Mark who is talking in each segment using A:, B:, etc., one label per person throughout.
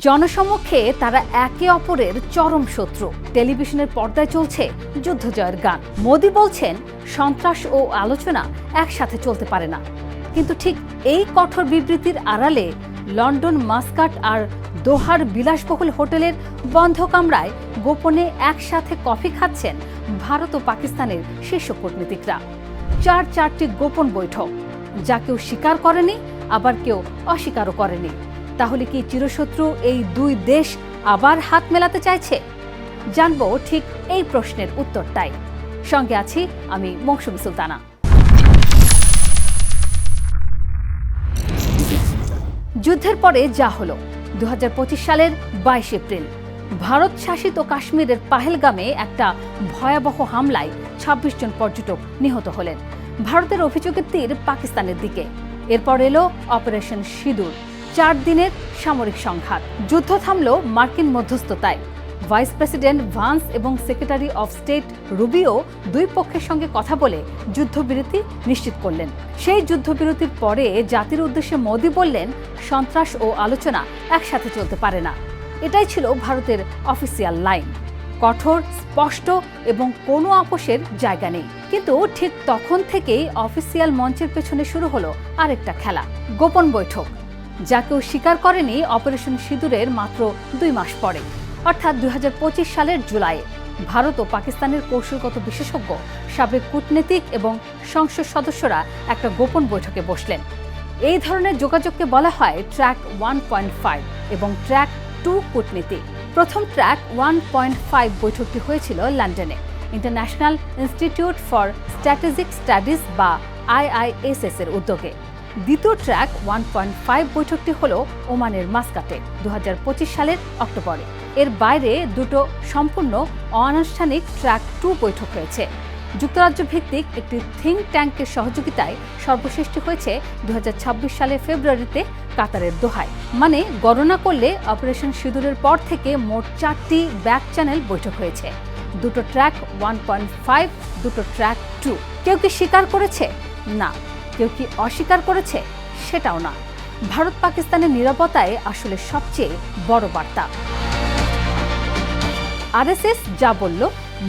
A: জনসমক্ষে তারা একে অপরের চরম শত্রু। টেলিভিশনের পর্দায় চলছে যুদ্ধজয়ের গান। মোদি বলছেন সন্ত্রাস ও আলোচনা একসাথে চলতে পারে না। কিন্তু ঠিক এই কঠোর বিবৃতির আড়ালে লন্ডন, মাস্কাট আর দোহার বিলাসবহুল হোটেলের বন্ধ কামরায় গোপনে একসাথে কফি খাচ্ছেন ভারত ও পাকিস্তানের শীর্ষ কূটনীতিকরা। চারটি গোপন বৈঠক, যা কেউ স্বীকার করেনি, আবার কেউ অস্বীকারও করেনি। তাহলে কি চিরশত্রু এই দুই দেশ আবার হাত মেলাতে চাইছে? জানবো ঠিক এই প্রশ্নের উত্তরটাই। সঙ্গে আছি আমি মৌসুমী সুলতানা। যুদ্ধের পরে যা হলো, 2025 সালের 22 এপ্রিল ভারত শাসিত কাশ্মীরের পাহেলগামে একটা ভয়াবহ হামলায় 26 জন পর্যটক নিহত হলেন। ভারতের অভিযোগের তীর পাকিস্তানের দিকে। এরপর এলো অপারেশন সিঁদুর, 4 দিনের সামরিক সংঘাত। যুদ্ধ থামল মার্কিন মধ্যস্থতায়। ভাইস প্রেসিডেন্ট ভান্স এবং সেক্রেটারি অফ স্টেট রুবিও দুই পক্ষের সঙ্গে কথা বলে যুদ্ধবিরতি নিশ্চিত করলেন। সেই যুদ্ধবিরতির পরে জাতির উদ্দেশ্যে মোদি বললেন, সন্ত্রাস ও আলোচনা একসাথে চলতে পারে না। এটাই ছিল ভারতের অফিসিয়াল লাইন, কঠোর, স্পষ্ট এবং কোনো আপোষের জায়গা নেই। কিন্তু ঠিক তখন থেকেই অফিসিয়াল মঞ্চের পেছনে শুরু হলো আরেকটা খেলা, গোপন বৈঠক, যা কেউ স্বীকার করেনি। অপারেশন সিঁদুরের মাত্র 2 মাস পরে, অর্থাৎ 2025 সালের জুলাইয়ে ভারত ও পাকিস্তানের কৌশলগত বিশেষজ্ঞ, সাবেক কূটনীতিক এবং সংসদ সদস্যরা একটা গোপন বৈঠকে বসলেন। এই ধরনের যোগাযোগকে বলা হয় ট্র্যাক 1.5 এবং ট্র্যাক 2 কূটনীতি। প্রথম ট্র্যাক 1.5 বৈঠকটি হয়েছিল লন্ডনে international institute for strategic studies বা IISS এর উদ্যোগে। দ্বিতীয় ট্র্যাক 1.5 বৈঠকটি হল ওমানের মাস্কাটে 2025 সালের অক্টোবরে। এর বাইরে দুটো সম্পূর্ণ অনানুষ্ঠানিক ট্র্যাক 2 বৈঠক হয়েছে। যুক্তরাজ্য ভিত্তিক একটি থিঙ্ক ট্যাঙ্কের সহযোগিতায় সর্বশেষটি হয়েছে 2026 সালের ফেব্রুয়ারিতে কাতারের দোহায়। মানে গণনা করলে অপারেশন সিঁদুরের পর থেকে মোট 4টি ব্যাক চ্যানেল বৈঠক হয়েছে। দুটো ট্র্যাক 1.5, দুটো ট্র্যাক 2। কেউ কি স্বীকার করেছে? না। কেউ কি অস্বীকার করেছে? সেটাও না। ভারত পাকিস্তানের নিরাপত্তায় আসলে সবচেয়ে বড় বার্তা। RSS যা বলল,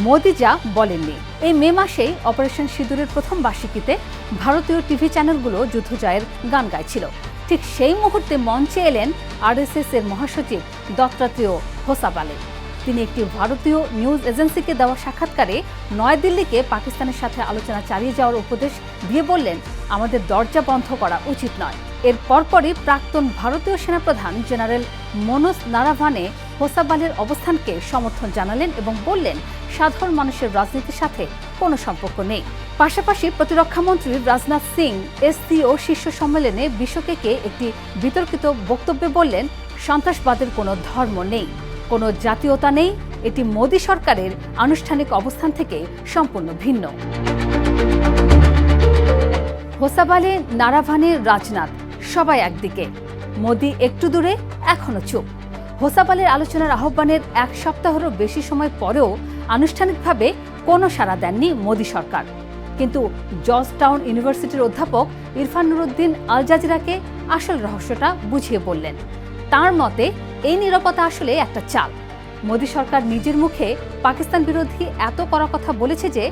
A: মোদি যা বলেননি। এই মে মাসেই অপারেশন সিঁদুরের প্রথম বার্ষিকীতে ভারতীয় টিভি চ্যানেলগুলো যুদ্ধজয়ের গান গাইছিল। ঠিক সেই মুহূর্তে মঞ্চে এলেন RSS এর মহাসচিব দত্তাত্রেয় হোসাবালে। তিনি একটি ভারতীয় নিউজ এজেন্সিকে দেওয়া সাক্ষাৎকারে নয়াদিল্লিকে পাকিস্তানের সাথে আলোচনা চালিয়ে যাওয়ার উপদেশ দিয়ে বললেন, আমাদের দরজা বন্ধ করা উচিত নয়। এর পরপরই প্রাক্তন ভারতীয় সেনাপ্রধান জেনারেল মনোজ নারাভানে হোসাবালের অবস্থানকে সমর্থন জানালেন এবং বললেন, সাধারণ মানুষের রাজনীতির সাথে কোনো সম্পর্ক নেই। পাশাপাশি প্রতিরক্ষামন্ত্রী রাজনাথ সিং SCO শীর্ষ সম্মেলনে বিশ্বকে একটি বিতর্কিত বক্তব্যে বললেন, সন্ত্রাসবাদের কোনো ধর্ম নেই, কোনো জাতীয়তা নেই। এটি মোদি সরকারের আনুষ্ঠানিক অবস্থান থেকে সম্পূর্ণ ভিন্ন। হোসাবালে, নারাভানে, রাজনাথ সবাই একদিকে, মোদি একটু দূরে, এখনো চুপ। হোসাবালের আলোচনার আহ্বানের 1 সপ্তাহেরও বেশি সময় পরেও আনুষ্ঠানিকভাবে কোনো সাড়া দেননি মোদি সরকার। কিন্তু জর্জটাউন ইউনিভার্সিটির অধ্যাপক ইরফান নুরুদ্দিন আল জাজিরাকে আসল রহস্যটা বুঝিয়ে বললেন। তার মতে এই নীরবতা আসলে একটা চাল। মোদি সরকার নিজের মুখে পাকিস্তান বিরোধী এত কড়া কথা বলেছে যে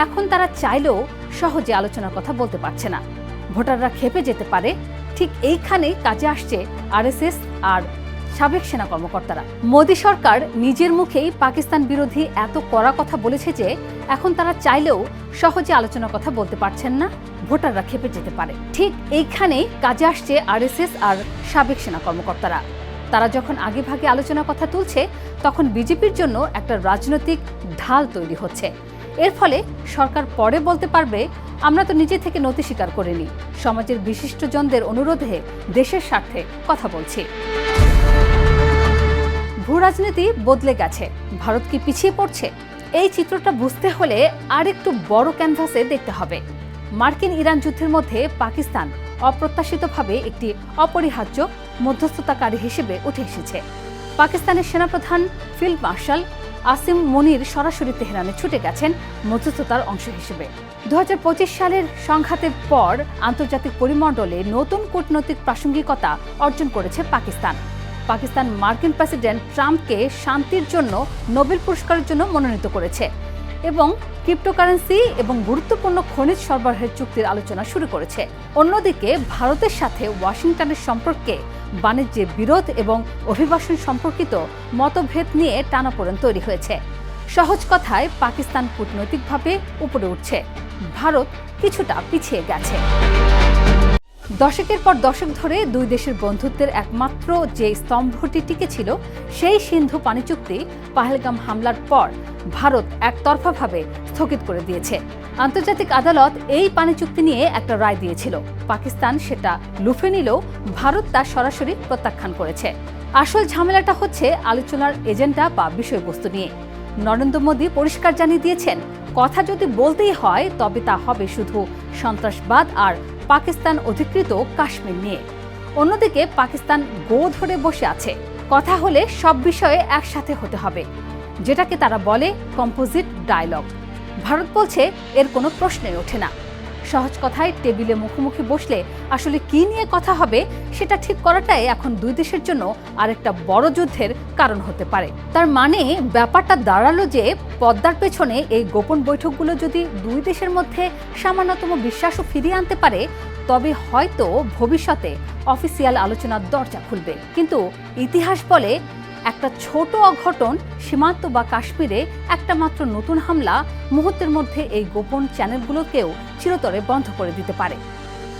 A: এখন তারা চাইলেও সহজে আলোচনার কথা বলতে পারছে না। ভোটাররা ক্ষেপে যেতে পারে। ঠিক এইখানেই কাজে আসছে RSS আর সাবেক সেনা কর্মকর্তারা। মোদি সরকার নিজের মুখেই পাকিস্তান বিরোধী এত কড়া কথা বলেছে যে এখন তারা চাইলেও সহজে আলোচনার কথা বলতে পারছেন না। ভোটাররা ক্ষেপে যেতে পারে। ঠিক এইখানেই কাজে আসছে RSS আর সাবেক সেনা কর্মকর্তারা। তারা যখন আগেভাগে আলোচনার কথা তুলছে, তখন বিজেপির জন্য একটা রাজনৈতিক ঢাল তৈরি হচ্ছে। এর ফলে সরকার পরে বলতে পারবে, আমরা তো নিজে থেকে নতি স্বীকার করিনি, সমাজের বিশিষ্টজনদের অনুরোধে দেশের স্বার্থে কথা বলছি। ভূ রাজনীতি বদলে গেছে। ভারত কি পিছিয়ে পড়ছে? এই চিত্রটা বুঝতে হলে আরেকটু বড় ক্যানভাসে দেখতে হবে। মার্কিন ইরান যুদ্ধের মধ্যে পাকিস্তান অপ্রত্যাশিতভাবে একটি অপরিহার্য মধ্যস্থতাকারী হিসেবে উঠে এসেছে। পাকিস্তানের সেনাপ্রধান ফিল্ড মার্শাল আসিম মনির সরাসরি তেহরানে ছুটে গেছেন মধ্যস্থতার অংশ হিসেবে। 2025 সালের সংঘাতের পর আন্তর্জাতিক পরিমণ্ডলে নতুন কূটনৈতিক প্রাসঙ্গিকতা অর্জন করেছে পাকিস্তান। পাকিস্তান মার্কিন প্রেসিডেন্ট ট্রাম্পকে শান্তির জন্য নোবেল পুরস্কারের জন্য মনোনীত করেছে এবং ক্রিপ্টোকারেন্সি এবং গুরুত্বপূর্ণ খনিজ সরবরাহের চুক্তির আলোচনা শুরু করেছে। অন্যদিকে ভারতের সাথে ওয়াশিংটনের সম্পর্কে বাণিজ্যে বিরোধ এবং অভিবাসন সম্পর্কিত মতভেদ নিয়ে টানাপোড়েন তৈরি হয়েছে। সহজ কথায় পাকিস্তান কূটনৈতিকভাবে উপরে উঠছে, ভারত কিছুটা পিছিয়ে গেছে। দশকের পর দশক ধরে দুই দেশের বন্ধুত্বের একমাত্র যে স্তম্ভটি টিকে ছিল সেই সিন্ধু পানি চুক্তি পাহেলগাম হামলার পর ভারত একতরফাভাবে স্থগিত করে দিয়েছে। আন্তর্জাতিক আদালত এই পানি চুক্তি নিয়ে একটা রায় দিয়েছিল। পাকিস্তান সেটা লুফে নিলেও ভারত তা সরাসরি প্রত্যাখ্যান করেছে। আসল ঝামেলাটা হচ্ছে আলোচনার এজেন্ডা বা বিষয়বস্তু নিয়ে। নরেন্দ্র মোদী পরিষ্কার জানিয়ে দিয়েছেন, কথা যদি বলতেই হয় তবে তা হবে শুধু সন্ত্রাসবাদ আর পাকিস্তান অধিকৃত কাশ্মীর নিয়ে। অন্যদিকে পাকিস্তান গো ধরে বসে আছে, কথা হলে সব বিষয়ে একসাথে হতে হবে, যেটাকে তারা বলে কম্পোজিট ডায়ালগ। ভারত বলছে এর কোনো প্রশ্নই ওঠে না। সহজ কথায় টেবিলে মুখোমুখি বসলে আসলে কি নিয়ে কথা হবে সেটা ঠিক করাটাই এখন দুই দেশের জন্য আরেকটা বড় যুদ্ধের কারণ হতে পারে। তার মানে ব্যাপারটা দাঁড়ালো যে পদ্মার পেছনে এই গোপন বৈঠকগুলো যদি দুই দেশের মধ্যে সামান্যতম বিশ্বাসও ফিরিয়ে আনতে পারে তবে হয়তো ভবিষ্যতে অফিসিয়াল আলোচনার দরজা খুলবে। কিন্তু ইতিহাস বলে একটা ছোট অঘটন সীমান্ত বা কাশ্মীরে একটা মাত্র নতুন হামলা মুহূর্তের মধ্যে এই গোপন চ্যানেলগুলোকেও চিরতরে বন্ধ করে দিতে পারে।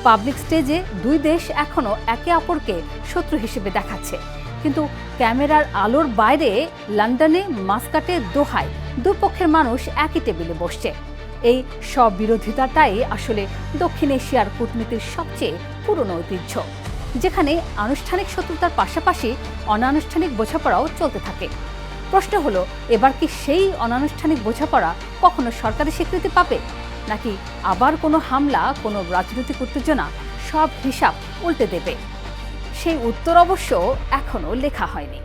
A: পাবলিক স্টেজে দুই দেশ এখনো একে অপরকে শত্রু হিসেবে দেখাচ্ছে, কিন্তু ক্যামেরার আলোর বাইরে লন্ডনে, মাস্কাটে, দোহায় দুই পক্ষের মানুষ একই টেবিলে বসছে। এই সব বিরোধিতাটাই আসলে দক্ষিণ এশিয়ার কূটনীতির সবচেয়ে পুরনো ঐতিহ্য, যেখানে আনুষ্ঠানিক শত্রুতার পাশাপাশি অনানুষ্ঠানিক বোঝাপড়াও চলতে থাকে। প্রশ্ন হলো, এবার কি সেই অনানুষ্ঠানিক বোঝাপড়া কখনো সরকারি স্বীকৃতি পাবে, নাকি আবার কোনো হামলা, কোনো রাজনৈতিক উত্তেজনা সব হিসাব উল্টে দেবে? সেই উত্তর অবশ্য এখনো লেখা হয়নি।